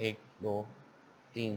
1 2 3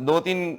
2-3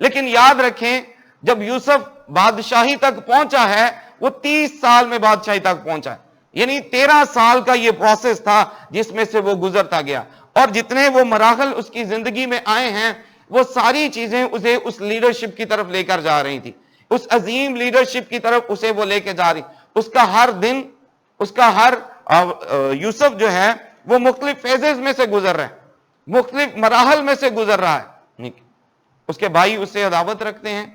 لیکن یاد رکھیں جب یوسف بادشاہی تک پہنچا ہے وہ 30 سال میں بادشاہی تک پہنچا ہے، یعنی 13 سال کا یہ پروسیس تھا جس میں سے وہ گزرتا گیا، اور جتنے وہ مراحل اس کی زندگی میں آئے ہیں وہ ساری چیزیں اسے اس لیڈرشپ کی طرف لے کر جا رہی تھی، اس عظیم لیڈرشپ کی طرف اسے وہ لے کے جا رہی۔ اس کا ہر دن، اس کا ہر یوسف جو ہے وہ مختلف فیزز میں سے گزر رہا ہے، مختلف مراحل میں سے گزر رہا ہے۔ اس کے بھائی اس سے عداوت رکھتے ہیں،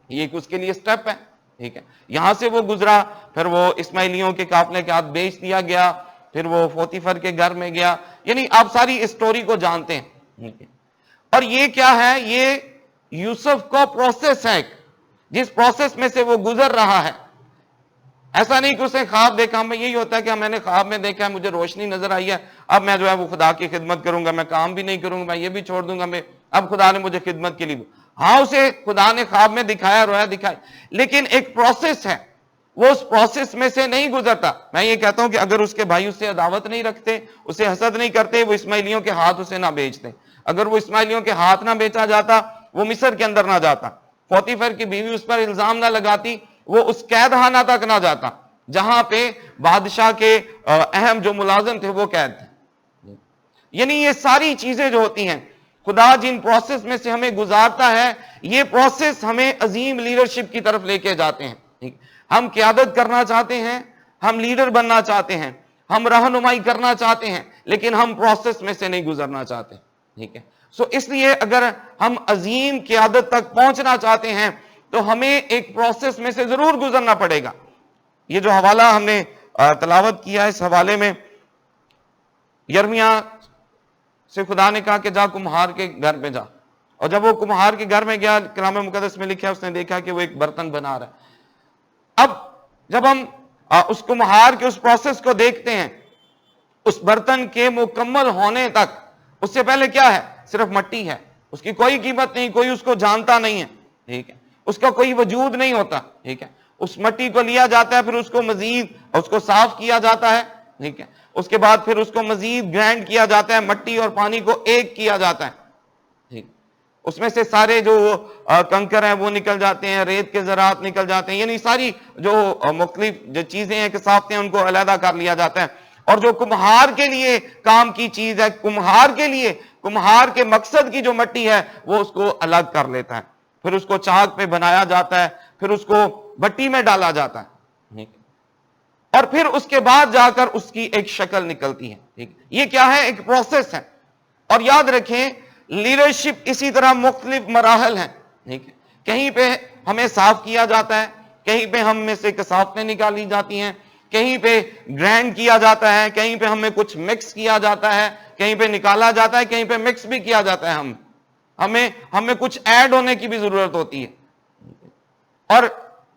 یہ ایک اس کے لیے سٹیپ ہے، ٹھیک ہے، یہاں سے وہ گزرا، پھر وہ اسماعیلیوں کے قافلے کے ہاتھ بیچ دیا گیا، پھر وہ پوتیفر کے گھر میں گیا، یعنی آپ ساری اسٹوری کو جانتے ہیں۔ اور یہ کیا ہے؟ یہ یوسف کا پروسیس ہے، جس پروسیس میں سے وہ گزر رہا ہے۔ ایسا نہیں کہ اسے خواب دیکھا، ہمیں یہی ہوتا ہے کہ میں نے خواب میں دیکھا ہے، مجھے روشنی نظر آئی ہے، اب میں جو ہے وہ خدا کی خدمت کروں گا، میں کام بھی نہیں کروں گا، میں یہ بھی چھوڑ دوں گا، اب خدا نے مجھے خدمت کے لیے، ہاں اسے خدا نے خواب میں دکھایا، رویا دکھایا، لیکن ایک پروسیس ہے، وہ اس پروسیس میں سے نہیں گزرتا۔ میں یہ کہتا ہوں کہ اگر اس کے بھائی اس سے عداوت نہیں رکھتے، اسے حسد نہیں کرتے، وہ اسماعیلیوں کے ہاتھ اسے نہ بیچتے، اگر وہ اسماعیلیوں کے ہاتھ نہ بیچا جاتا، وہ مصر کے اندر نہ جاتا، پوتیفر کی بیوی اس پر الزام نہ لگاتی، وہ اس قید خانہ تک نہ جاتا جہاں پہ بادشاہ کے اہم جو ملازم تھے وہ قید تھے۔ یعنی یہ ساری چیزیں جو ہوتی ہیں، خدا جن پروسیس میں سے ہمیں گزارتا ہے، یہ پروسیس ہمیں عظیم لیڈرشپ کی طرف لے کے جاتے ہیں۔ ہم قیادت کرنا چاہتے ہیں، ہم لیڈر بننا چاہتے ہیں، ہم رہنمائی کرنا چاہتے ہیں، لیکن ہم پروسیس میں سے نہیں گزرنا چاہتے، ٹھیک ہے۔ اس لیے اگر ہم عظیم قیادت تک پہنچنا چاہتے ہیں تو ہمیں ایک پروسیس میں سے ضرور گزرنا پڑے گا۔ یہ جو حوالہ ہم نے تلاوت کیا، اس حوالے میں یرمیاہ سے خدا نے کہا کہ جا کمہار کے گھر میں جا، اور جب وہ کمہار کے گھر میں گیا، کلام مقدس میں لکھا ہے اس نے دیکھا کہ وہ ایک برتن بنا رہا ہے۔ اب جب ہم اس کمہار کے اس پروسیس کو دیکھتے ہیں، اس برتن کے مکمل ہونے تک، اس سے پہلے کیا ہے؟ صرف مٹی ہے، اس کی کوئی قیمت نہیں، کوئی اس کو جانتا نہیں ہے، ٹھیک ہے، اس کا کوئی وجود نہیں ہوتا، ٹھیک ہے۔ اس مٹی کو لیا جاتا ہے، پھر اس کو مزید اس کو صاف کیا جاتا ہے، ٹھیک ہے، اس کے بعد پھر اس کو مزید گرائنڈ کیا جاتا ہے، مٹی اور پانی کو ایک کیا جاتا ہے، ٹھیک، اس میں سے سارے جو کنکر ہیں وہ نکل جاتے ہیں، ریت کے ذرات نکل جاتے ہیں، یعنی ساری جو مختلف جو چیزیں ہیں، کثافتیں ہیں، ان کو علیحدہ کر لیا جاتا ہے۔ اور جو کمہار کے لیے کام کی چیز ہے، کمہار کے لیے، کمہار کے مقصد کی جو مٹی ہے، وہ اس کو الگ کر لیتا ہے، پھر اس کو چاک پہ بنایا جاتا ہے، پھر اس کو بٹی میں ڈالا جاتا ہے، اور پھر اس کے بعد جا کر اس کی ایک شکل نکلتی ہے۔ یہ کیا ہے؟ ایک پروسیس ہے۔ اور یاد رکھیں لیڈرشپ اسی طرح مختلف مراحل ہیں، کہیں پہ ہمیں صاف کیا جاتا ہے، کہیں پہ ہم میں سے کثافتیں نکالی جاتی ہیں، کہیں پہ گرینڈ کیا جاتا ہے، کہیں پہ ہمیں کچھ مکس کیا جاتا ہے، کہیں پہ نکالا جاتا ہے، کہیں پہ مکس بھی کیا جاتا ہے، ہمیں کچھ ایڈ ہونے کی بھی ضرورت ہوتی ہے۔ اور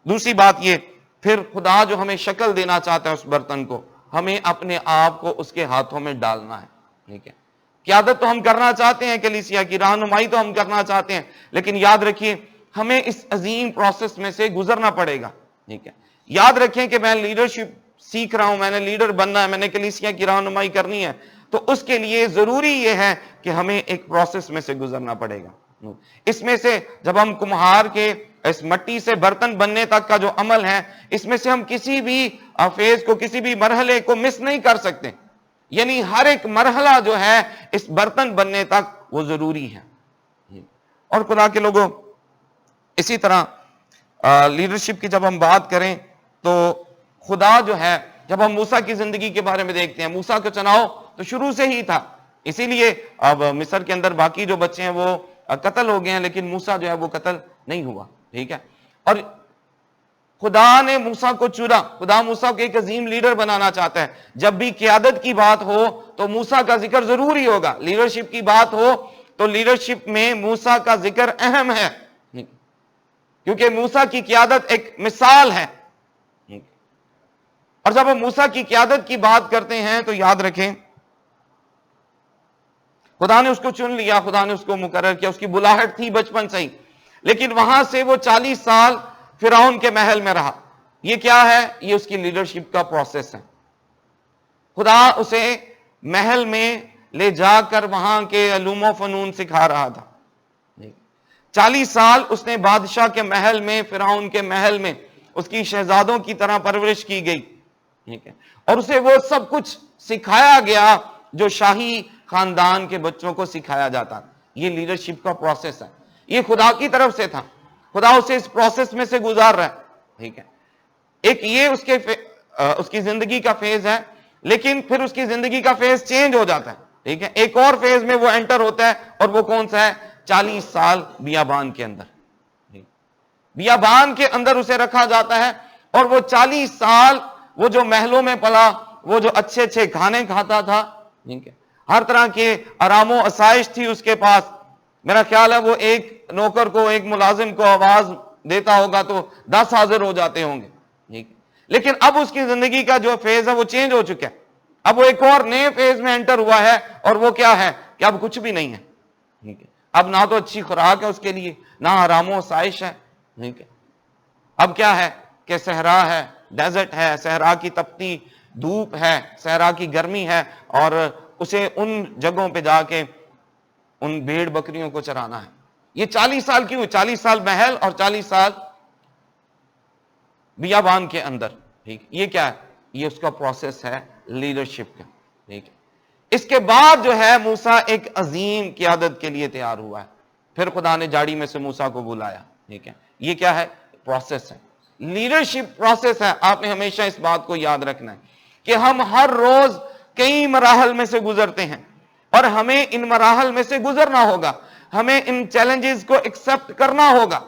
دوسری بات یہ، پھر خدا جو ہمیں شکل دینا چاہتا ہے اس برتن کو، ہمیں اپنے آپ کو اس کے ہاتھوں میں ڈالنا ہے، ٹھیک ہے۔ قیادت تو ہم کرنا چاہتے ہیں، کلیسیا کی رہنمائی تو ہم کرنا چاہتے ہیں، لیکن یاد رکھیے ہمیں اس عظیم پروسیس میں سے گزرنا پڑے گا، ٹھیک ہے۔ یاد رکھیں کہ میں لیڈرشپ سیکھ رہا ہوں، میں نے لیڈر بننا ہے، میں نے کلیسیا کی رہنمائی کرنی ہے، تو اس کے لیے ضروری یہ ہے کہ ہمیں ایک پروسیس میں سے گزرنا پڑے گا۔ اس میں سے جب ہم کمہار کے اس مٹی سے برتن بننے تک کا جو عمل ہے، اس میں سے ہم کسی بھی فیز کو، کسی بھی مرحلے کو مس نہیں کر سکتے، یعنی ہر ایک مرحلہ جو ہے اس برتن بننے تک وہ ضروری ہے۔ اور خدا کے لوگوں، اسی طرح لیڈرشپ کی جب ہم بات کریں تو خدا جو ہے، جب ہم موسیٰ کی زندگی کے بارے میں دیکھتے ہیں، موسیٰ کا چناؤ تو شروع سے ہی تھا، اسی لیے اب مصر کے اندر باقی جو بچے ہیں وہ قتل ہو گئے ہیں، لیکن موسیٰ جو ہے وہ قتل نہیں ہوا، ٹھیک ہے۔ اور خدا نے موسیٰ کو چنا، خدا موسیٰ کو ایک عظیم لیڈر بنانا چاہتا ہے۔ جب بھی قیادت کی بات ہو تو موسیٰ کا ذکر ضروری ہوگا، لیڈرشپ کی بات ہو تو لیڈرشپ میں موسیٰ کا ذکر اہم ہے، کیونکہ موسیٰ کی قیادت ایک مثال ہے۔ اور جب ہم موسیٰ کی قیادت کی بات کرتے ہیں تو یاد رکھیں خدا نے اس کو چن لیا، خدا نے اس کو مقرر کیا، اس کی بلاہٹ تھی بچپن سے ہی، لیکن وہاں سے وہ 40 سال فرعون کے محل میں رہا۔ یہ کیا ہے؟ یہ اس کی لیڈرشپ کا پروسیس ہے۔ خدا اسے محل میں لے جا کر وہاں کے علوم و فنون سکھا رہا تھا، 40 سال اس نے بادشاہ کے محل میں، فرعون کے محل میں اس کی شہزادوں کی طرح پرورش کی گئی، ٹھیک ہے، اور اسے وہ سب کچھ سکھایا گیا جو شاہی خاندان کے بچوں کو سکھایا جاتا. یہ لیڈرشپ کا پروسیس ہے، یہ خدا کی طرف سے تھا، خدا اسے اس پروسیس میں سے گزار رہا ہے، ٹھیک ہے. ایک یہ اس کی زندگی کا فیز ہے، لیکن پھر اس کی زندگی کا فیز چینج ہو جاتا ہے، ٹھیک ہے. ایک اور فیز میں وہ انٹر ہوتا ہے، اور وہ کون سا ہے؟ 40 سال بیابان کے اندر. بیابان کے اندر اسے رکھا جاتا ہے، اور وہ 40 سال وہ جو محلوں میں پلا، وہ جو اچھے اچھے کھانے کھاتا تھا، ٹھیک ہے، ہر طرح کے آرام و آسائش تھی اس کے پاس. میرا خیال ہے وہ ایک نوکر کو، ایک ملازم کو آواز دیتا ہوگا تو 10 حاضر ہو جاتے ہوں گے، ٹھیک ہے. لیکن اب اس کی زندگی کا جو فیز ہے وہ چینج ہو چکا ہے. اب وہ ایک اور نئے فیز میں انٹر ہوا ہے، اور وہ کیا ہے کہ اب کچھ بھی نہیں ہے، ٹھیک ہے. اب نہ تو اچھی خوراک ہے اس کے لیے، نہ آرام و آسائش ہے، ٹھیک ہے. اب کیا ہے کہ صحرا ہے، ڈیزرٹ ہے، صحرا کی تپتی دھوپ ہے، صحرا کی گرمی ہے، اور اسے ان جگہوں پہ جا کے ان بھیڑ بکریوں کو چرانا ہے. یہ 40 سال کیوں؟ 40 سال محل اور 40 سال بیابان کے اندر، ٹھیک. یہ کیا ہے؟ یہ اس کا پروسیس ہے لیڈرشپ کا، ٹھیک ہے. اس کے بعد جو ہے موسیٰ ایک عظیم قیادت کے لیے تیار ہوا ہے. پھر خدا نے جاڑی میں سے موسیٰ کو بلایا، ٹھیک ہے. یہ کیا ہے؟ پروسیس ہے، لیڈرشپ پروسیس ہے. آپ نے ہمیشہ اس بات کو یاد رکھنا ہے کہ ہم ہر روز کئی مراحل میں سے گزرتے ہیں، اور ہمیں ان مراحل میں سے گزرنا ہوگا، ہمیں ان چیلنجز کو ایکسپٹ کرنا ہوگا.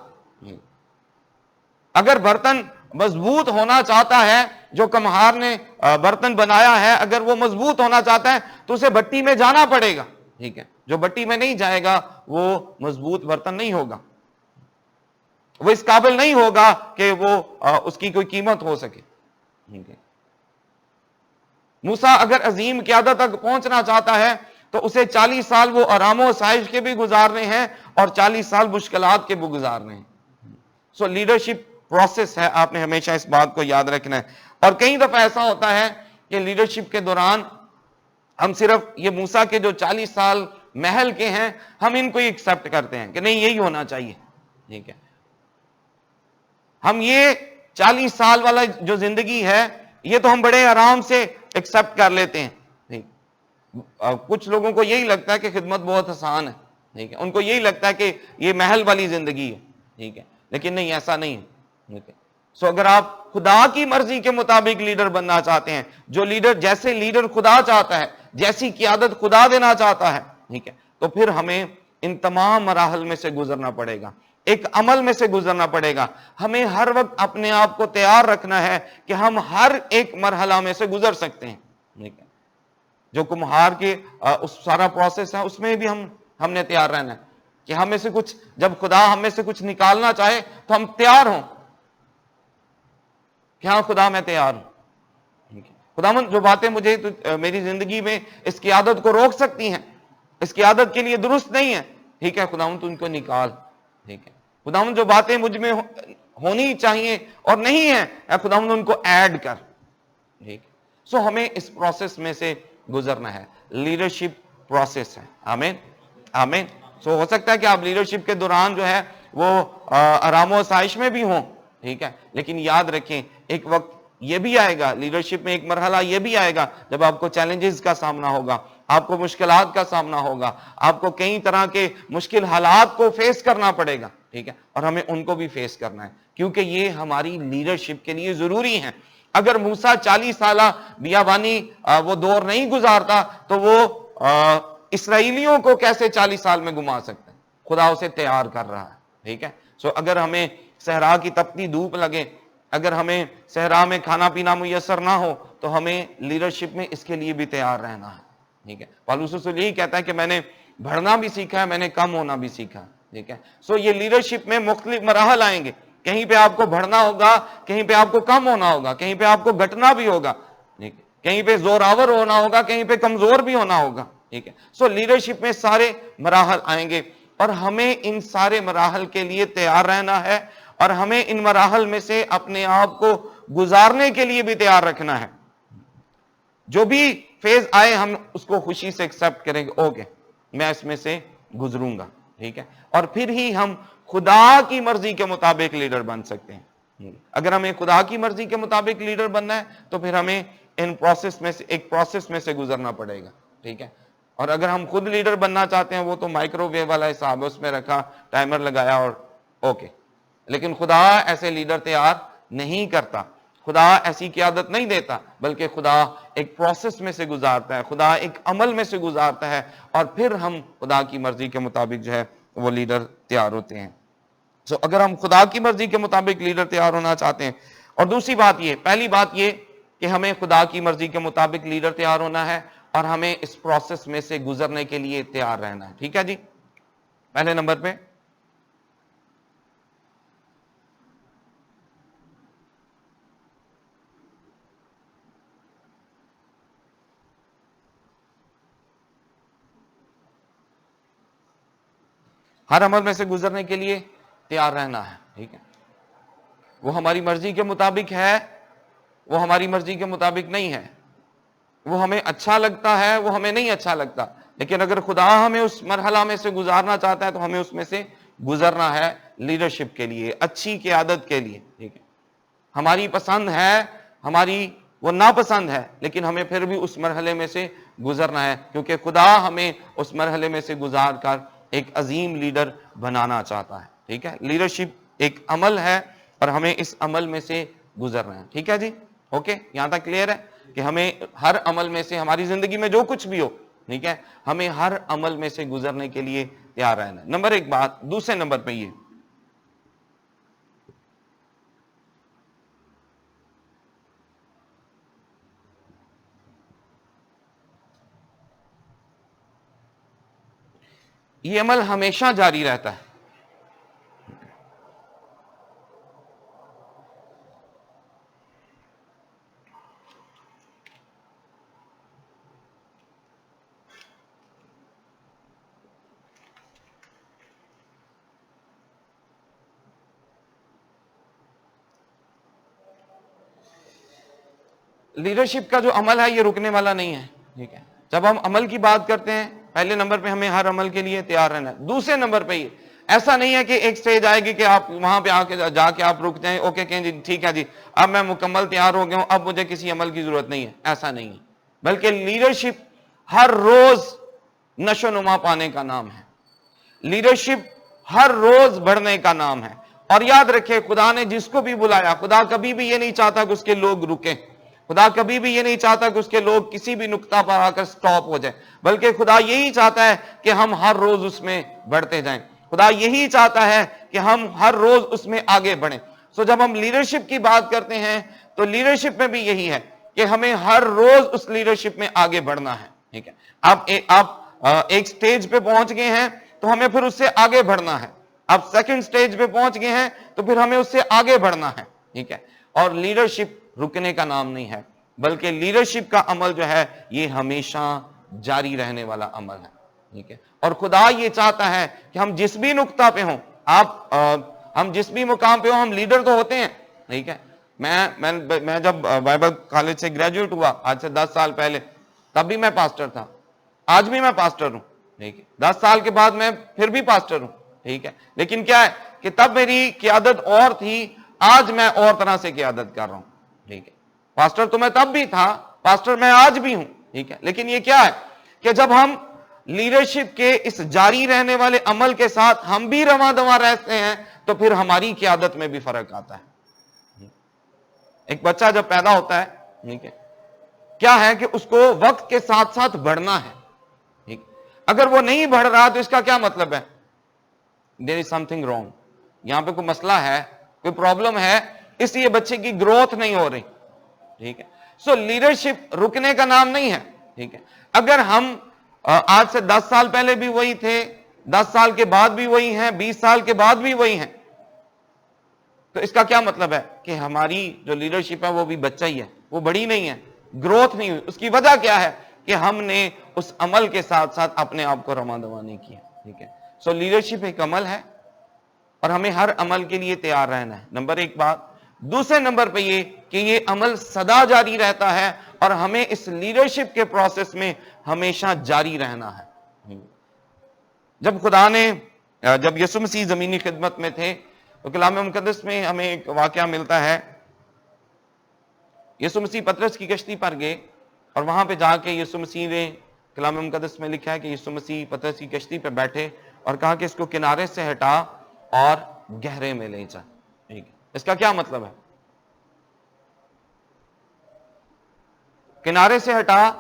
اگر برتن مضبوط ہونا چاہتا ہے، جو کمہار نے برتن بنایا ہے، اگر وہ مضبوط ہونا چاہتا ہے تو اسے بھٹی میں جانا پڑے گا، ٹھیک ہے. جو بھٹی میں نہیں جائے گا وہ مضبوط برتن نہیں ہوگا، وہ اس قابل نہیں ہوگا کہ وہ اس کی کوئی قیمت ہو سکے، ٹھیک ہے. موسیٰ اگر عظیم قیادت تک پہنچنا چاہتا ہے تو اسے 40 سال وہ آرام و آسائش کے بھی گزارنے ہیں، اور 40 سال مشکلات کے بھی گزارنے ہیں. سو لیڈرشپ پروسیس ہے، آپ نے ہمیشہ اس بات کو یاد رکھنا ہے. اور کئی دفعہ ایسا ہوتا ہے کہ لیڈرشپ کے دوران ہم صرف یہ موسیٰ کے جو 40 سال محل کے ہیں، ہم ان کو ہی ایکسپٹ کرتے ہیں کہ نہیں یہی ہونا چاہیے، ٹھیک ہے. ہم یہ 40 سال والا جو زندگی ہے یہ تو ہم بڑے آرام سے ایکسپٹ کر لیتے ہیں، ٹھیک. کچھ لوگوں کو یہی لگتا ہے کہ خدمت بہت آسان ہے، ٹھیک ہے. ان کو یہی لگتا ہے کہ یہ محل والی زندگی ہے، ٹھیک ہے. لیکن نہیں، ایسا نہیں ہے. سو اگر آپ خدا کی مرضی کے مطابق لیڈر بننا چاہتے ہیں، جو لیڈر جیسے لیڈر خدا چاہتا ہے، جیسی قیادت خدا دینا چاہتا ہے، ٹھیک ہے، تو پھر ہمیں ان تمام مراحل میں سے گزرنا پڑے گا، ایک عمل میں سے گزرنا پڑے گا. ہمیں ہر وقت اپنے آپ کو تیار رکھنا ہے کہ ہم ہر ایک مرحلہ میں سے گزر سکتے ہیں، ٹھیک ہے. جو کمہار کے اس سارا پروسیس ہے اس میں بھی ہم نے تیار رہنا ہے کہ ہم میں سے کچھ، جب خدا ہم میں سے کچھ نکالنا چاہے تو ہم تیار ہوں کہ ہاں خدا میں تیار ہوں. خداوند جو باتیں مجھے میری زندگی میں اس کی عادت کو روک سکتی ہیں، اس کی عادت کے لیے درست نہیں ہے، ٹھیک ہے خداوند تو ان کو نکال، ٹھیک ہے. خداوند جو باتیں مجھ میں ہونی چاہیے اور نہیں ہیں، اے خداوند ان کو ایڈ کر، ٹھیک. سو ہمیں اس پروسیس میں سے گزرنا ہے. لیڈرشپ پروسیس ہے. آمین آمین. سو ہو سکتا ہے کہ آپ لیڈرشپ کے دوران جو ہے وہ آرام و آسائش میں بھی ہوں، ٹھیک ہے، لیکن یاد رکھیں ایک وقت یہ بھی آئے گا، لیڈرشپ میں ایک مرحلہ یہ بھی آئے گا جب آپ کو چیلنجز کا سامنا ہوگا، آپ کو مشکلات کا سامنا ہوگا، آپ کو کئی طرح کے مشکل حالات کو فیس کرنا پڑے گا، ٹھیک ہے، اور ہمیں ان کو بھی فیس کرنا ہے کیونکہ یہ ہماری لیڈرشپ کے لیے ضروری ہیں. اگر موسیٰ 40 سالہ بیابانی وہ دور نہیں گزارتا تو وہ اسرائیلیوں کو کیسے 40 سال میں گما سکتا ہے؟ خدا اسے تیار کر رہا ہے، ٹھیک ہے. سو اگر ہمیں صحرا کی تپتی دھوپ لگے، اگر ہمیں صحرا میں کھانا پینا میسر نہ ہو تو ہمیں لیڈرشپ میں اس کے لیے بھی تیار رہنا ہے، ٹھیک ہے. پالوس رسول یہی کہتا ہے کہ میں نے بڑھنا بھی سیکھا ہے، میں نے کم ہونا بھی سیکھا ہے، ٹھیک ہے. سو یہ لیڈرشپ میں مختلف مراحل آئیں گے، کہیں پہ آپ کو بڑھنا ہوگا، کہیں پہ آپ کو کم ہونا ہوگا، کہیں پہ آپ کو گھٹنا بھی ہوگا، ٹھیک ہے، کہیں پہ زور آور ہونا ہوگا، کہیں پہ کمزور بھی ہونا ہوگا، ٹھیک ہے. سو لیڈرشپ میں سارے مراحل آئیں گے اور ہمیں ان سارے مراحل کے لیے تیار رہنا ہے اور ہمیں ان مراحل میں سے اپنے آپ کو گزارنے کے لیے بھی تیار رکھنا ہے. جو بھی فیز آئے ہم اس کو خوشی سے ایکسپٹ کریں گے، اوکے میں اس میں سے گزروں گا، ٹھیک ہے، اور پھر ہی ہم خدا کی مرضی کے مطابق لیڈر بن سکتے ہیں. اگر ہمیں خدا کی مرضی کے مطابق لیڈر بننا ہے تو پھر ہمیں ان ایک پروسیس میں سے گزرنا پڑے گا. ٹھیک ہے. اور اگر ہم خود لیڈر بننا چاہتے ہیں وہ تو مائکرو ویو والا حساب ہے, اس میں رکھا, ٹائمر لگایا اور اوکے. لیکن خدا ایسے لیڈر تیار نہیں کرتا, خدا ایسی قیادت نہیں دیتا, بلکہ خدا ایک پروسیس میں سے گزارتا ہے, خدا ایک عمل میں سے گزارتا ہے, اور پھر ہم خدا کی مرضی کے مطابق جو ہے وہ لیڈر تیار ہوتے ہیں. سو اگر ہم خدا کی مرضی کے مطابق لیڈر تیار ہونا چاہتے ہیں, اور دوسری بات یہ, پہلی بات یہ کہ ہمیں خدا کی مرضی کے مطابق لیڈر تیار ہونا ہے اور ہمیں اس پروسیس میں سے گزرنے کے لیے تیار رہنا ہے. ٹھیک ہے جی. پہلے نمبر پہ ہر عمل میں سے گزرنے کے لیے تیار رہنا ہے. ٹھیک ہے. وہ ہماری مرضی کے مطابق ہے, وہ ہماری مرضی کے مطابق نہیں ہے, وہ ہمیں اچھا لگتا ہے, وہ ہمیں نہیں اچھا لگتا, لیکن اگر خدا ہمیں اس مرحلہ میں سے گزارنا چاہتا ہے تو ہمیں اس میں سے گزرنا ہے لیڈرشپ کے لیے, اچھی قیادت کے لیے. ٹھیک ہے. ہماری پسند ہے, ہماری وہ ناپسند ہے, لیکن ہمیں پھر بھی اس مرحلے میں سے گزرنا ہے, کیونکہ خدا ہمیں اس مرحلے میں سے گزار کر ایک عظیم لیڈر بنانا چاہتا ہے. ٹھیک ہے. لیڈرشپ ایک عمل ہے اور ہمیں اس عمل میں سے گزرنا ہے. ٹھیک ہے جی. اوکے. یہاں تک کلیئر ہے کہ ہمیں ہر عمل میں سے, ہماری زندگی میں جو کچھ بھی ہو, ٹھیک ہے, ہمیں ہر عمل میں سے گزرنے کے لیے تیار رہنا ہے. نمبر ایک بات. دوسرے نمبر پہ یہ عمل ہمیشہ جاری رہتا ہے. لیڈرشپ کا جو عمل ہے یہ رکنے والا نہیں ہے. ٹھیک ہے. جب ہم عمل کی بات کرتے ہیں, پہلے نمبر پہ ہمیں ہر عمل کے لیے تیار رہنا ہے. دوسرے نمبر پہ یہ ایسا نہیں ہے کہ ایک سٹیج آئے گی کہ آپ وہاں پہ جا کے آپ رک جائیں, اوکے کہیں جی ٹھیک ہے جی اب میں مکمل تیار ہو گیا ہوں, اب مجھے کسی عمل کی ضرورت نہیں ہے. ایسا نہیں ہے, بلکہ لیڈرشپ ہر روز نشو نما پانے کا نام ہے. لیڈرشپ ہر روز بڑھنے کا نام ہے. اور یاد رکھے, خدا نے جس کو بھی بلایا, خدا کبھی بھی یہ نہیں چاہتا کہ اس کے لوگ رکیں, خدا کبھی بھی یہ نہیں چاہتا کہ اس کے لوگ کسی بھی نقطہ پر آ کر سٹاپ ہو جائیں, بلکہ خدا یہی چاہتا ہے کہ ہم ہر روز اس میں بڑھتے جائیں. خدا یہی چاہتا ہے کہ ہم ہر روز اس میں آگے بڑھیں. سو جب ہم لیڈرشپ کی بات کرتے ہیں تو لیڈرشپ میں بھی یہی ہے کہ ہمیں ہر روز اس لیڈرشپ میں آگے بڑھنا ہے. ٹھیک ہے. آپ ایک سٹیج پہ پہنچ گئے ہیں تو ہمیں پھر اس سے آگے بڑھنا ہے. آپ سیکنڈ سٹیج پہ پہنچ گئے ہیں تو پھر ہمیں اس سے آگے بڑھنا ہے. ٹھیک ہے. اور لیڈرشپ رکنے کا نام نہیں ہے, بلکہ لیڈرشپ کا عمل جو ہے یہ ہمیشہ جاری رہنے والا عمل ہے. ٹھیک ہے. اور خدا یہ چاہتا ہے کہ ہم جس بھی نقطہ پہ ہوں, ہم جس بھی مقام پہ ہوں, ہم لیڈر تو ہوتے ہیں. ٹھیک ہے. میں جب بائبل کالج سے گریجویٹ ہوا آج سے 10 سال پہلے, تب بھی میں پاسٹر تھا, آج بھی میں پاسٹر ہوں. ٹھیک ہے. 10 سال کے بعد میں پھر بھی پاسٹر ہوں. ٹھیک ہے. لیکن کیا ہے کہ تب میری قیادت اور تھی, آج میں اور طرح سے قیادت کر رہا ہوں. ٹھیک ہے. پاسٹر تو میں تب بھی تھا, پاسٹر میں آج بھی ہوں. ٹھیک ہے. لیکن یہ کیا ہے کہ جب ہم لیڈرشپ کے اس جاری رہنے والے عمل کے ساتھ ہم بھی رواں دواں رہتے ہیں تو پھر ہماری قیادت میں بھی فرق آتا ہے. ایک بچہ جب پیدا ہوتا ہے, ٹھیک ہے, کیا ہے کہ اس کو وقت کے ساتھ ساتھ بڑھنا ہے. ٹھیک. اگر وہ نہیں بڑھ رہا تو اس کا کیا مطلب ہے؟ دیر از سم تھنگ رانگ. یہاں پہ کوئی مسئلہ ہے, کوئی پرابلم ہے, اس لیے بچے کی گروتھ نہیں ہو رہی. ٹھیک ہے. سو لیڈرشپ رکنے کا نام نہیں ہے. ٹھیک ہے. اگر ہم آج سے 10 سال پہلے بھی وہی تھے, 10 سال کے بعد بھی وہی ہیں, 20 سال کے بعد بھی وہی ہیں, تو اس کا کیا مطلب ہے کہ ہماری جو لیڈرشپ ہے وہ بھی بچہ ہی ہے, وہ بڑی نہیں ہے, گروتھ نہیں ہوئی. اس کی وجہ کیا ہے کہ ہم نے اس عمل کے ساتھ ساتھ اپنے آپ کو رواں دواں نہیں کیا. ٹھیک ہے. سو لیڈرشپ ایک عمل ہے اور ہمیں ہر عمل کے لیے تیار رہنا ہے. نمبر ایک بات. دوسرے نمبر پہ یہ کہ یہ عمل سدا جاری رہتا ہے اور ہمیں اس لیڈرشپ کے پروسیس میں ہمیشہ جاری رہنا ہے. جب خدا نے جب یسوع مسیح زمینی خدمت میں تھے تو کلام مقدس میں ہمیں ایک واقعہ ملتا ہے. یسوع مسیح پطرس کی کشتی پر گئے اور وہاں پہ جا کے یسوع مسیح نے، کلام مقدس میں لکھا ہے کہ یسوع مسیح پطرس کی کشتی پہ بیٹھے اور کہا کہ اس کو کنارے سے ہٹا اور گہرے میں لے جا. اس کا کیا مطلب ہے؟ کنارے سے ہٹا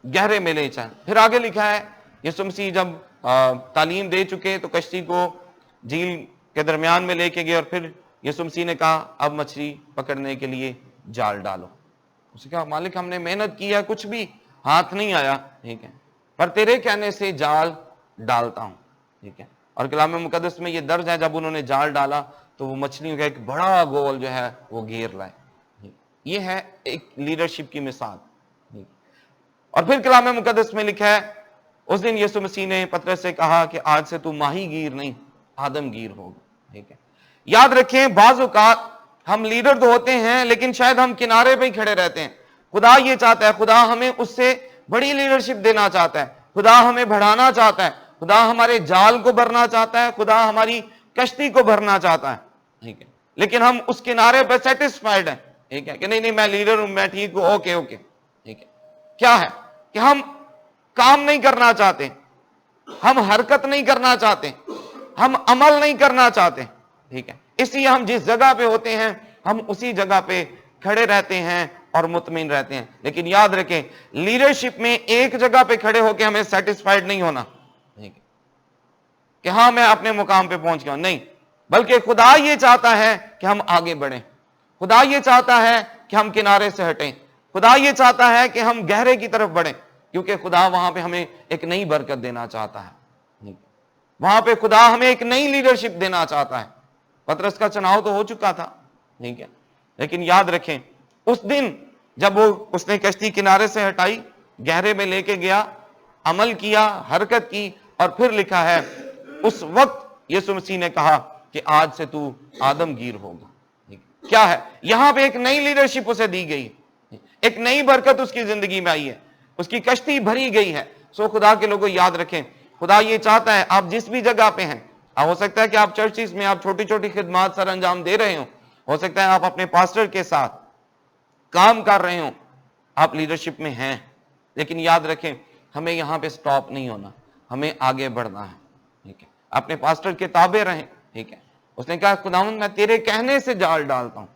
گہرے میں لے جا. پھر آگے لکھا ہے یسوع مسیح جب تعلیم دے چکے تو کشتی کو جھیل کے درمیان میں لے کے گئے اور پھر یسوع مسیح نے کہا اب مچھلی پکڑنے کے لیے جال ڈالو. اس نے کہا مالک ہم نے محنت کی ہے، کچھ بھی ہاتھ نہیں آیا، ٹھیک ہے، پر تیرے کہنے سے جال ڈالتا ہوں. ٹھیک ہے. اور کلام مقدس میں یہ درج ہے جب انہوں نے جال ڈالا تو وہ مچھلیوں کا ایک بڑا گول جو ہے وہ گھیر لائے. یہ ہے ایک لیڈرشپ کی مثال. اور پھر کلام مقدس میں لکھا ہے اس دن یسوع مسیح نے پطرس سے کہا کہ آج سے تو ماہی گیر نہیں آدم گیر ہوگا. ٹھیک ہے. یاد رکھیں بعض اوقات ہم لیڈر تو ہوتے ہیں لیکن شاید ہم کنارے پہ ہی کھڑے رہتے ہیں. خدا یہ چاہتا ہے، خدا ہمیں اس سے بڑی لیڈرشپ دینا چاہتا ہے، خدا ہمیں بڑھانا چاہتا ہے، خدا ہمارے جال کو بھرنا چاہتا ہے، خدا ہماری کشتی کو بھرنا چاہتا ہے. ٹھیک ہے. لیکن ہم اس کنارے پہ سیٹسفائیڈ ہیں. ٹھیک ہے کہ نہیں میں لیڈر ہوں، میں ٹھیک ہوں، اوکے. ٹھیک ہے. کیا ہے کہ ہم کام نہیں کرنا چاہتے، ہم حرکت نہیں کرنا چاہتے، ہم عمل نہیں کرنا چاہتے. ٹھیک ہے. اس لیے ہم جس جگہ پہ ہوتے ہیں ہم اسی جگہ پہ کھڑے رہتے ہیں اور مطمئن رہتے ہیں. لیکن یاد رکھیں لیڈرشپ میں ایک جگہ پہ کھڑے ہو کے ہمیں سیٹسفائیڈ نہیں ہونا. ٹھیک ہے کہ ہاں میں اپنے مقام پہ پہنچ گیا ہوں، نہیں، بلکہ خدا یہ چاہتا ہے کہ ہم آگے بڑھیں. خدا یہ چاہتا ہے کہ ہم کنارے سے ہٹیں. خدا یہ چاہتا ہے کہ ہم گہرے کی طرف بڑھیں کیونکہ خدا وہاں پہ ہمیں ایک نئی برکت دینا چاہتا ہے. وہاں پہ خدا ہمیں ایک نئی لیڈرشپ دینا چاہتا ہے. پطرس کا چناؤ تو ہو چکا تھا، ٹھیک ہے، لیکن یاد رکھیں اس دن جب اس نے کشتی کنارے سے ہٹائی، گہرے میں لے کے گیا، عمل کیا، حرکت کی، اور پھر لکھا ہے اس وقت یسوع مسیح نے کہا کہ آج سے تو آدم گیر ہوگا. کیا ہے یہاں پہ ایک نئی لیڈرشپ اسے دی گئی، ایک نئی برکت اس کی زندگی میں آئی ہے، اس کی کشتی بھری گئی ہے. سو خدا کے لوگوں یاد رکھیں خدا یہ چاہتا ہے آپ جس بھی جگہ پہ ہیں، ہو سکتا ہے کہ آپ چرچز میں آپ چھوٹی چھوٹی خدمات سر انجام دے رہے ہو سکتا ہے آپ اپنے پاسٹر کے ساتھ کام کر رہے ہوں، آپ لیڈرشپ میں ہیں، لیکن یاد رکھیں ہمیں یہاں پہ سٹاپ نہیں ہونا، ہمیں آگے بڑھنا ہے. ٹھیک ہے. اپنے پاسٹر کے تابع رہیں. ٹھیک ہے. اس نے کہا خداوند میں تیرے کہنے سے جال ڈالتا ہوں.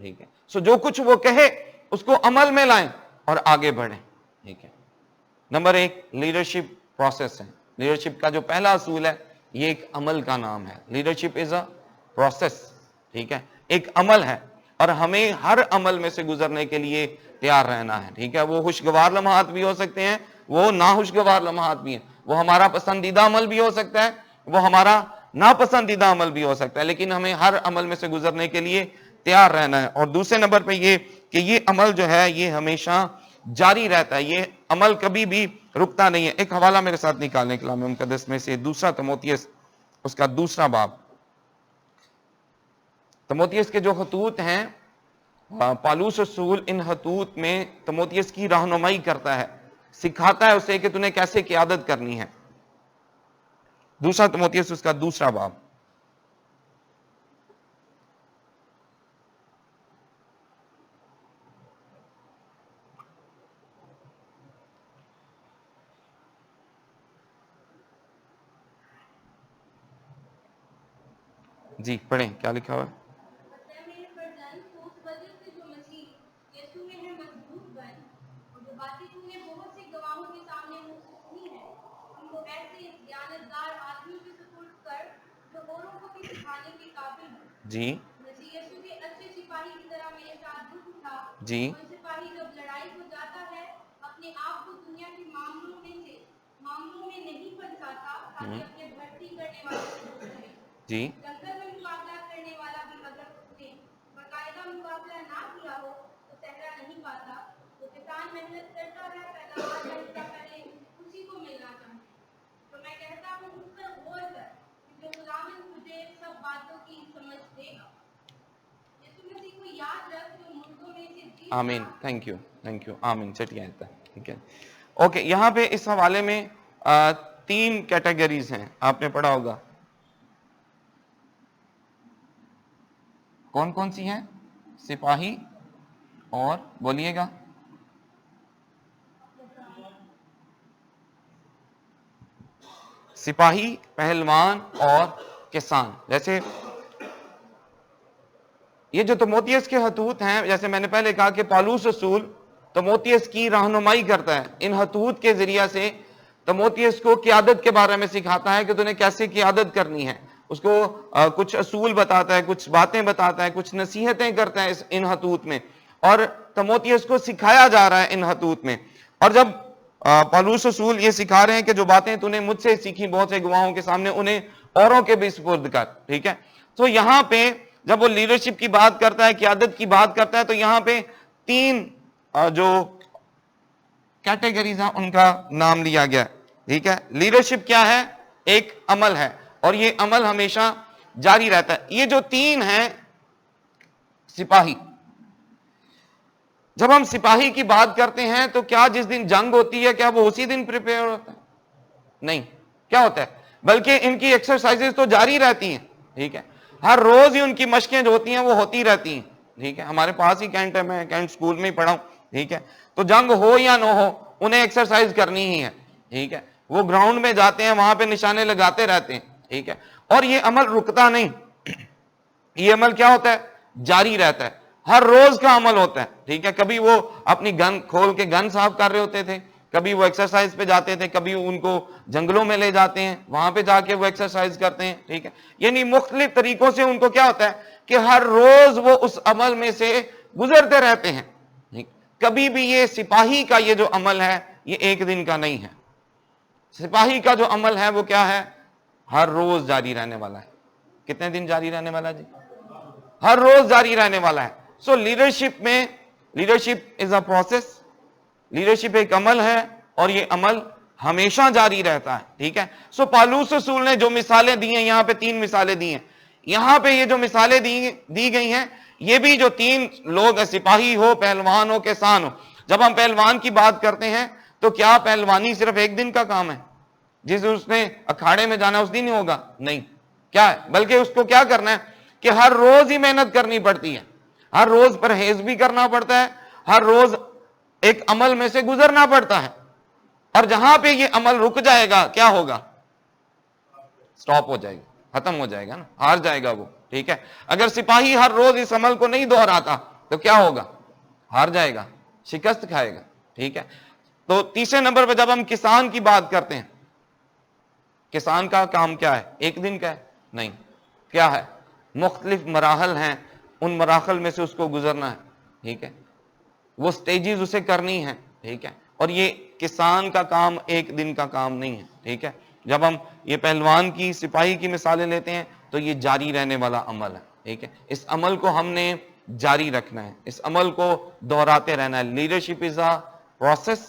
ٹھیک ہے. سو جو کچھ وہ کہے اس کو عمل میں لائیں اور آگے بڑھیں. ٹھیک ہے. نمبر 1 لیڈرشپ پروسیس ہے. لیڈرشپ کا جو پہلا اصول ہے یہ ایک عمل کا نام ہے. Leadership is a process. ٹھیک ہے. ایک عمل ہے اور ہمیں ہر عمل میں سے گزرنے کے لیے تیار رہنا ہے. ٹھیک ہے. وہ خوشگوار لمحات بھی ہو سکتے ہیں، وہ ناخوشگوار لمحات بھی ہیں، وہ ہمارا پسندیدہ عمل بھی ہو سکتا ہے، وہ ہمارا ناپسندیدہ عمل بھی ہو سکتا ہے، لیکن ہمیں ہر عمل میں سے گزرنے کے لیے تیار رہنا ہے. اور دوسرے نمبر پہ یہ کہ یہ عمل جو ہے یہ ہمیشہ جاری رہتا ہے، یہ عمل کبھی بھی رکتا نہیں ہے. ایک حوالہ میرے ساتھ نکالنے کلام مقدس میں سے دوسرا تموتھیوس اس کا دوسرا باب. تموتھیوس کے جو خطوط ہیں پالوس رسول ان خطوط میں تموتھیوس کی رہنمائی کرتا ہے، سکھاتا ہے اسے کہ تُونے کیسے قیادت کرنی ہے. دوسرا تموتھیوس اس کا دوسرا باب. جی پڑھیں کیا لکھا ہوا ہے. جی جی جی آمین. تھینک یو آمین. چٹی آتا ہے. ٹھیک ہے. اوکے. یہاں پہ اس حوالے میں 3 کیٹیگریز ہیں، آپ نے پڑھا ہوگا. کون کون سی ہیں؟ سپاہی اور بولیے گا، سپاہی، پہلوان اور کسان. جیسے یہ جو تموتھیوس کے خطوط ہیں، جیسے میں نے پہلے کہا کہ پالوس رسول تموتھیوس کی رہنمائی کرتا ہے، ان خطوط کے ذریعہ سے تموتھیوس کو قیادت کے بارے میں سکھاتا ہے کہ تُو نے کیسے قیادت کرنی ہے، اس کو کچھ اصول بتاتا ہے، کچھ باتیں بتاتا ہے، کچھ نصیحتیں کرتا ہے ان خطوط میں، اور تموتھیوس کو سکھایا جا رہا ہے ان خطوط میں. اور جب پالوس رسول یہ سکھا رہے ہیں کہ جو باتیں تو نے مجھ سے سیکھی بہت سے گواہوں کے سامنے، انہیں اوروں کے بھی سپرد کر. ٹھیک ہے، تو یہاں پہ جب وہ لیڈرشپ کی بات کرتا ہے، قیادت کی بات کرتا ہے، تو یہاں پہ تین جو کیٹیگریز ہیں ان کا نام لیا گیا. ٹھیک ہے، لیڈرشپ کیا ہے؟ ایک عمل ہے، اور یہ عمل ہمیشہ جاری رہتا ہے. یہ جو تین ہیں، سپاہی، جب ہم سپاہی کی بات کرتے ہیں تو کیا جس دن جنگ ہوتی ہے کیا وہ اسی دن پریپیئر ہوتا ہے؟ نہیں. کیا ہوتا ہے؟ بلکہ ان کی ایکسرسائزز تو جاری رہتی ہیں. ٹھیک ہے، ہر روز ہی ان کی مشقیں جو ہوتی ہیں وہ ہوتی رہتی ہیں. ٹھیک ہے، ہمارے پاس ہی کینٹ ہے، میں کینٹ سکول میں ہی پڑھا ہوں. ٹھیک ہے، تو جنگ ہو یا نہ ہو انہیں ایکسرسائز کرنی ہی ہے. ٹھیک ہے، وہ گراؤنڈ میں جاتے ہیں، وہاں پہ نشانے لگاتے رہتے ہیں. ٹھیک ہے، اور یہ عمل رکتا نہیں. یہ عمل کیا ہوتا ہے؟ جاری رہتا ہے، ہر روز کا عمل ہوتا ہے. ٹھیک ہے، کبھی وہ اپنی گن کھول کے گن صاف کر رہے ہوتے تھے، کبھی وہ ایکسرسائز پہ جاتے تھے، کبھی ان کو جنگلوں میں لے جاتے ہیں، وہاں پہ جا کے وہ ایکسرسائز کرتے ہیں. ٹھیک ہے، یعنی مختلف طریقوں سے ان کو کیا ہوتا ہے کہ ہر روز وہ اس عمل میں سے گزرتے رہتے ہیں. کبھی بھی یہ سپاہی کا یہ جو عمل ہے یہ ایک دن کا نہیں ہے. سپاہی کا جو عمل ہے وہ کیا ہے؟ ہر روز جاری رہنے والا ہے. کتنے دن جاری رہنے والا ہے جی؟ ہر روز جاری رہنے والا ہے. سو لیڈرشپ میں، leadership is a process, leadership ایک عمل ہے، اور یہ عمل ہمیشہ جاری رہتا ہے. ٹھیک ہے، سو پالوس رسول نے جو مثالیں دی ہیں، یہاں پہ تین مثالیں دی ہیں. یہاں پہ یہ جو مثالیں دی گئی ہیں، یہ بھی جو تین لوگ ہیں، سپاہی ہو، پہلوان ہو، کسان ہو. جب ہم پہلوان کی بات کرتے ہیں تو کیا پہلوانی صرف ایک دن کا کام ہے؟ جس اس نے اکھاڑے میں جانا اس دن ہی ہوگا؟ نہیں. کیا ہے؟ بلکہ اس کو کیا کرنا ہے کہ ہر روز ہی محنت کرنی پڑتی ہے، ہر روز پرہیز بھی کرنا پڑتا ہے، ہر روز ایک عمل میں سے گزرنا پڑتا ہے. اور جہاں پہ یہ عمل رک جائے گا کیا ہوگا؟ سٹاپ ہو جائے گا، ختم ہو جائے گا نا، ہار جائے گا وہ. ٹھیک ہے، اگر سپاہی ہر روز اس عمل کو نہیں دہراتا تو کیا ہوگا؟ ہار جائے گا، شکست کھائے گا. ٹھیک ہے، تو تیسرے نمبر پہ جب ہم کسان کی بات کرتے ہیں، کسان کا کام کیا ہے؟ ایک دن کا ہے؟ نہیں. کیا ہے؟ مختلف مراحل ہیں، ان مراحل میں سے اس کو گزرنا ہے. ٹھیک ہے، وہ سٹیجز اسے کرنی ہے. ٹھیک ہے، اور یہ کسان کا کام ایک دن کا کام نہیں ہے. ٹھیک ہے، جب ہم یہ پہلوان کی، سپاہی کی مثالیں لیتے ہیں تو یہ جاری رہنے والا عمل ہے. ٹھیک ہے، اس عمل کو ہم نے جاری رکھنا ہے، اس عمل کو دہراتے رہنا ہے. لیڈرشپ از اے پروسیس،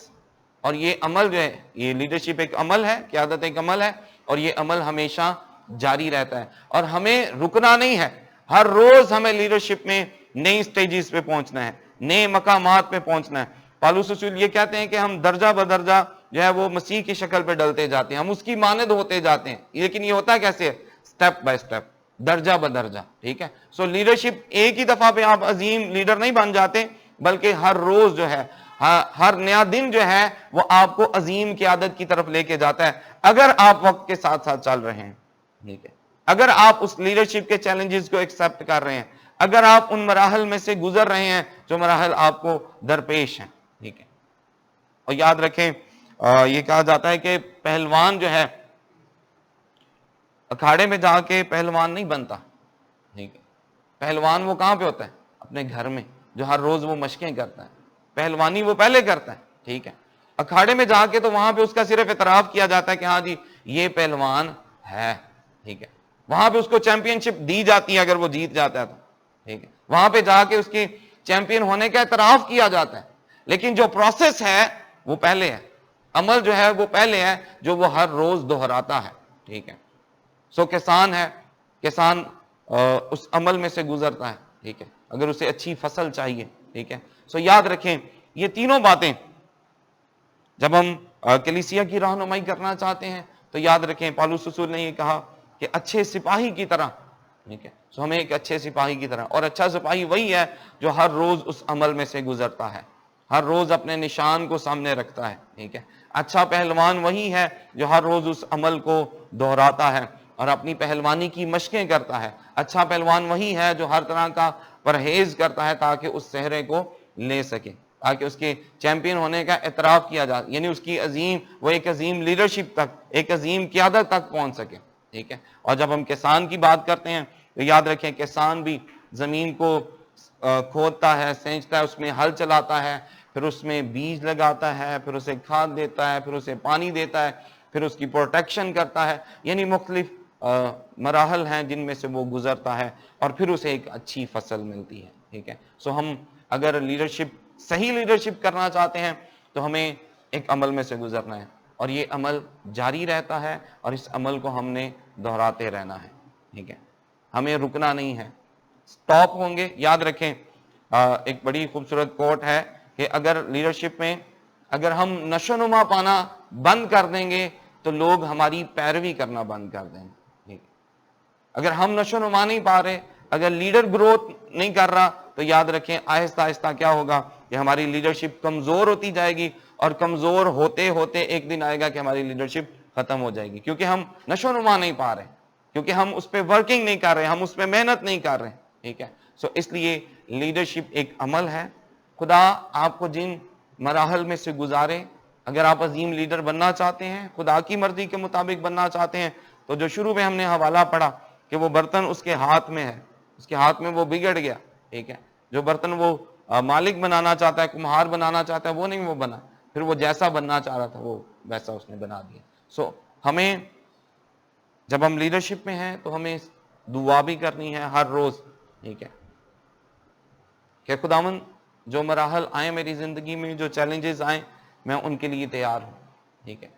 اور یہ عمل جو ہے، یہ لیڈرشپ ایک عمل ہے، قیادت ایک عمل ہے، اور یہ عمل ہمیشہ جاری رہتا ہے، اور ہمیں رکنا نہیں ہے. ہر روز ہمیں لیڈرشپ میں نئی سٹیجز پہ پہنچنا ہے، نئے مقامات پہ پہنچنا ہے. پالوس رسول یہ کہتے ہیں کہ ہم درجہ بدرجہ جو ہے وہ مسیح کی شکل پہ ڈلتے جاتے ہیں، ہم اس کی مانند ہوتے جاتے ہیں. لیکن یہ ہوتا کیسے ہے؟ سٹیپ بائی سٹیپ، درجہ بدرجہ. ٹھیک ہے، سو لیڈرشپ ایک ہی دفعہ پہ آپ عظیم لیڈر نہیں بن جاتے، بلکہ ہر روز جو ہے، ہر نیا دن جو ہے وہ آپ کو عظیم قیادت کی طرف لے کے جاتا ہے، اگر آپ وقت کے ساتھ ساتھ چل رہے ہیں. ٹھیک ہے، اگر آپ اس لیڈرشپ کے چیلنجز کو ایکسپٹ کر رہے ہیں، اگر آپ ان مراحل میں سے گزر رہے ہیں جو مراحل آپ کو درپیش ہیں. ٹھیک ہے، اور یاد رکھیں یہ کہا جاتا ہے کہ پہلوان جو ہے اکھاڑے میں جا کے پہلوان نہیں بنتا. ٹھیک ہے، پہلوان وہ کہاں پہ ہوتا ہے؟ اپنے گھر میں، جو ہر روز وہ مشقیں کرتا ہے. پہلوانی وہ پہلے کرتا ہے. ٹھیک ہے، اکھاڑے میں جا کے تو وہاں پہ اس کا صرف اعتراف کیا جاتا ہے کہ ہاں جی یہ پہلوان ہے. ٹھیک ہے، وہاں پہ اس کو چیمپئن شپ دی جاتی ہے اگر وہ جیت جاتا ہے تو. ٹھیک ہے، وہاں پہ جا کے اس کی چیمپئن ہونے کا اعتراف کیا جاتا ہے. لیکن جو پروسیس ہے وہ پہلے ہے، عمل جو ہے وہ پہلے ہے، جو وہ ہر روز دہراتا ہے. ٹھیک ہے، سو کسان ہے، کسان اس عمل میں سے گزرتا ہے. ٹھیک ہے، اگر اسے اچھی فصل چاہیے. ٹھیک ہے، سو یاد رکھیں یہ تینوں باتیں جب ہم کلیسیا کی رہنمائی کرنا چاہتے ہیں تو یاد رکھیں پالوس رسول نے یہ کہا کہ اچھے سپاہی کی طرح. ٹھیک ہے، سو ہمیں ایک اچھے سپاہی کی طرح, اور اچھا سپاہی وہی ہے جو ہر روز اس عمل میں سے گزرتا ہے, ہر روز اپنے نشان کو سامنے رکھتا ہے, ٹھیک ہے. اچھا پہلوان وہی ہے جو ہر روز اس عمل کو دہراتا ہے اور اپنی پہلوانی کی مشقیں کرتا ہے. اچھا پہلوان وہی ہے جو ہر طرح کا پرہیز کرتا ہے تاکہ اس صحرے کو لے سکے, تاکہ اس کے چیمپئن ہونے کا اعتراف کیا جائے, یعنی اس کی وہ ایک عظیم لیڈرشپ تک, ایک عظیم قیادت تک پہنچ سکے, ٹھیک ہے. اور جب ہم کسان کی بات کرتے ہیں تو یاد رکھیں کسان بھی زمین کو کھودتا ہے, سینچتا ہے, اس میں ہل چلاتا ہے, پھر اس میں بیج لگاتا ہے, پھر اسے کھاد دیتا ہے, پھر اسے پانی دیتا ہے, پھر اس کی پروٹیکشن کرتا ہے, یعنی مختلف مراحل ہیں جن میں سے وہ گزرتا ہے اور پھر اسے ایک اچھی فصل ملتی ہے, ٹھیک ہے. سو ہم اگر صحیح لیڈرشپ کرنا چاہتے ہیں تو ہمیں ایک عمل میں سے گزرنا ہے, اور یہ عمل جاری رہتا ہے اور اس عمل کو ہم نے دہراتے رہنا ہے, ٹھیک ہے. ہمیں رکنا نہیں ہے, سٹاپ ہوں گے. یاد رکھیں ایک بڑی خوبصورت کوٹ ہے کہ اگر لیڈرشپ میں اگر ہم نشو نما پانا بند کر دیں گے تو لوگ ہماری پیروی کرنا بند کر دیں گے. اگر ہم نشو نما نہیں پا رہے, اگر لیڈر گروتھ نہیں کر رہا, تو یاد رکھیں آہستہ آہستہ کیا ہوگا کہ ہماری لیڈرشپ کمزور ہوتی جائے گی, اور کمزور ہوتے ہوتے ایک دن آئے گا کہ ہماری لیڈرشپ ختم ہو جائے گی, کیونکہ ہم نشو نما نہیں پا رہے, کیونکہ ہم اس پہ ورکنگ نہیں کر رہے, ہم اس پہ محنت نہیں کر رہے, ٹھیک ہے. سو اس لیے لیڈرشپ ایک عمل ہے. خدا آپ کو جن مراحل میں سے گزارے, اگر آپ عظیم لیڈر بننا چاہتے ہیں, خدا کی مرضی کے مطابق بننا چاہتے ہیں, تو جو شروع میں ہم نے حوالہ پڑھا کہ وہ برتن اس کے ہاتھ میں ہے, اس کے ہاتھ میں وہ بگڑ گیا, ٹھیک ہے. جو برتن وہ مالک بنانا چاہتا ہے, کمہار بنانا چاہتا ہے, وہ نہیں وہ بنا, پھر وہ جیسا بننا چاہ رہا تھا وہ ویسا اس نے بنا دیا. سو ہمیں جب ہم لیڈرشپ میں ہیں تو ہمیں دعا بھی کرنی ہے ہر روز, ٹھیک ہے, کہ خداوند جو مراحل آئیں میری زندگی میں, جو چیلنجز آئیں, میں ان کے لیے تیار ہوں, ٹھیک ہے.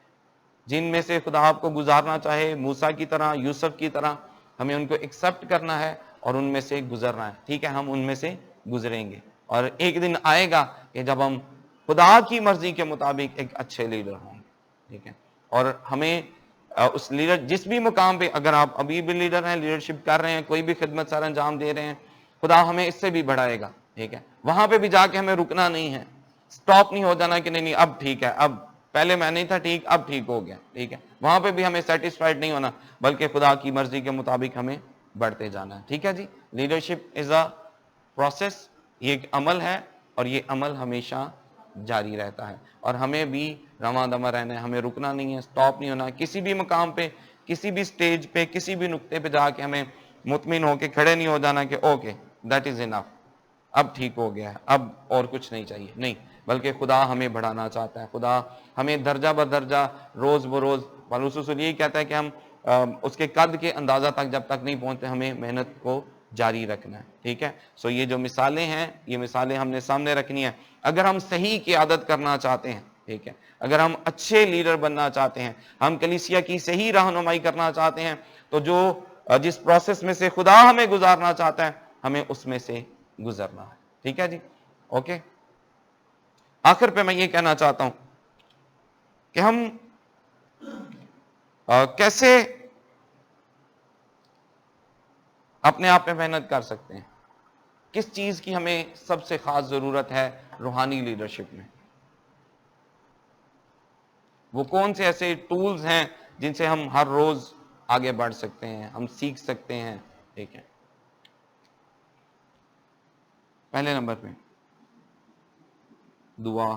جن میں سے خدا آپ کو گزارنا چاہے, موسیٰ کی طرح, یوسف کی طرح, ہمیں ان کو ایکسپٹ کرنا ہے اور ان میں سے گزرنا ہے, ٹھیک ہے. ہم ان میں سے گزریں گے, اور ایک دن آئے گا کہ جب ہم خدا کی مرضی کے مطابق ایک اچھے لیڈر ہوں گے, ٹھیک ہے. اور ہمیں اس لیڈر جس بھی مقام پہ, اگر آپ ابھی بھی لیڈر ہیں, لیڈرشپ کر رہے ہیں, کوئی بھی خدمت سر انجام دے رہے ہیں, خدا ہمیں اس سے بھی بڑھائے گا, ٹھیک ہے. وہاں پہ بھی جا کے ہمیں رکنا نہیں ہے, سٹاپ نہیں ہو جانا کہ نہیں اب ٹھیک ہے, اب پہلے میں نہیں تھا ٹھیک, اب ٹھیک ہو گیا, ٹھیک ہے. وہاں پہ بھی ہمیں سیٹسفائیڈ نہیں ہونا, بلکہ خدا کی مرضی کے مطابق ہمیں بڑھتے جانا ہے, ٹھیک ہے جی. لیڈرشپ از اے پروسیس, یہ ایک عمل ہے, اور یہ عمل ہمیشہ جاری رہتا ہے, اور ہمیں بھی رواں دواں رہنا ہے, ہمیں رکنا نہیں ہے, سٹاپ نہیں ہونا. کسی بھی مقام پہ, کسی بھی سٹیج پہ, کسی بھی نقطے پہ جا کے ہمیں مطمئن ہو کے کھڑے نہیں ہو جانا کہ اوکے دیٹ از انف, اب ٹھیک ہو گیا ہے, اب اور کچھ نہیں چاہیے, نہیں, بلکہ خدا ہمیں بڑھانا چاہتا ہے. خدا ہمیں درجہ بدرجہ, روز بروز, پالوس رسول یہی کہتا ہے کہ ہم اس کے قد کے اندازہ تک جب تک نہیں پہنچتے, ہمیں محنت کو جاری رکھنا ہے, ٹھیک ہے. سو یہ جو مثالیں ہیں, یہ مثالیں ہم نے سامنے رکھنی ہیں اگر ہم صحیح قیادت کرنا چاہتے ہیں, ٹھیک ہے. اگر ہم اچھے لیڈر بننا چاہتے ہیں, ہم کلیسیا کی صحیح رہنمائی کرنا چاہتے ہیں, تو جس پروسیس میں سے خدا ہمیں گزارنا چاہتا ہے, ہمیں اس میں سے گزرنا ہے, ٹھیک ہے جی. اوکے, آخر پہ میں یہ کہنا چاہتا ہوں کہ ہم کیسے اپنے آپ پہ محنت کر سکتے ہیں, کس چیز کی ہمیں سب سے خاص ضرورت ہے روحانی لیڈرشپ میں, وہ کون سے ایسے ٹولز ہیں جن سے ہم ہر روز آگے بڑھ سکتے ہیں, ہم سیکھ سکتے ہیں, ٹھیک ہے. پہلے نمبر پہ دعا,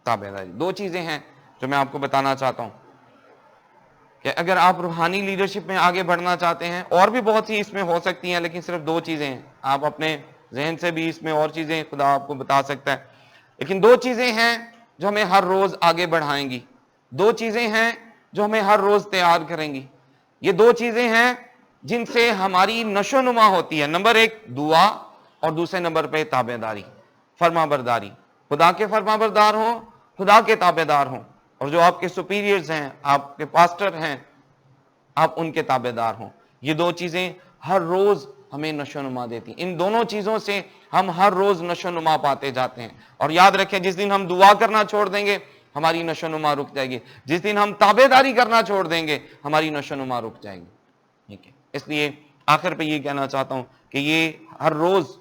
تابعداری. دو چیزیں ہیں جو میں آپ کو بتانا چاہتا ہوں کہ اگر آپ روحانی لیڈرشپ میں آگے بڑھنا چاہتے ہیں, اور بھی بہت سی اس میں ہو سکتی ہیں, لیکن صرف دو چیزیں ہیں. آپ اپنے ذہن سے بھی اس میں اور چیزیں خدا آپ کو بتا سکتا ہے, لیکن دو چیزیں ہیں جو ہمیں ہر روز آگے بڑھائیں گی, دو چیزیں ہیں جو ہمیں ہر روز تیار کریں گی. یہ دو چیزیں ہیں جن سے ہماری نشو نما ہوتی ہے. نمبر ایک دعا, اور دوسرے نمبر پہ تابعداری, فرما برداری. خدا کے فرما بردار ہوں, خدا کے تابعدار ہوں, اور جو آپ کے سپیریئرز ہیں, آپ کے پاسٹر ہیں, آپ ان کے تابعدار ہوں. یہ دو چیزیں ہر روز ہمیں نشو نما دیتی ہیں. ان دونوں چیزوں سے ہم ہر روز نشو نما پاتے جاتے ہیں. اور یاد رکھیں, جس دن ہم دعا کرنا چھوڑ دیں گے, ہماری نشو نما رک جائے گی. جس دن ہم تابع داری کرنا چھوڑ دیں گے ہماری نشو نما رک جائے گی. ٹھیک ہے, اس لیے آخر پہ یہ کہنا چاہتا ہوں کہ یہ ہر روز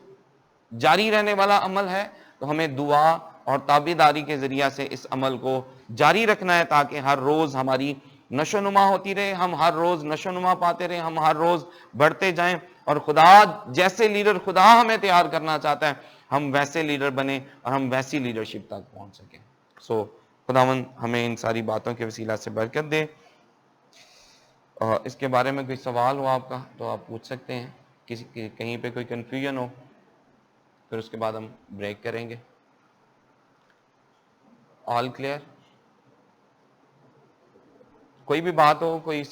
جاری رہنے والا عمل ہے, تو ہمیں دعا اور تابع داری کے ذریعہ سے اس عمل کو جاری رکھنا ہے تاکہ ہر روز ہماری نشو نما ہوتی رہے, ہم ہر روز نشو نما پاتے رہے, ہم ہر روز بڑھتے جائیں, اور خدا جیسے لیڈر خدا ہمیں تیار کرنا چاہتا ہے ہم ویسے لیڈر بنیں اور ہم ویسی لیڈرشپ تک پہنچ سکیں. سو خداوند ہمیں ان ساری باتوں کے وسیلہ سے برکت دے. اس کے بارے میں کوئی سوال ہو آپ کا تو آپ پوچھ سکتے ہیں, کسی کہیں پہ کوئی کنفیوژن ہو, پھر اس کے بعد ہم بریک کریں گے. آل کلیئر؟ کوئی بھی بات ہو, کوئی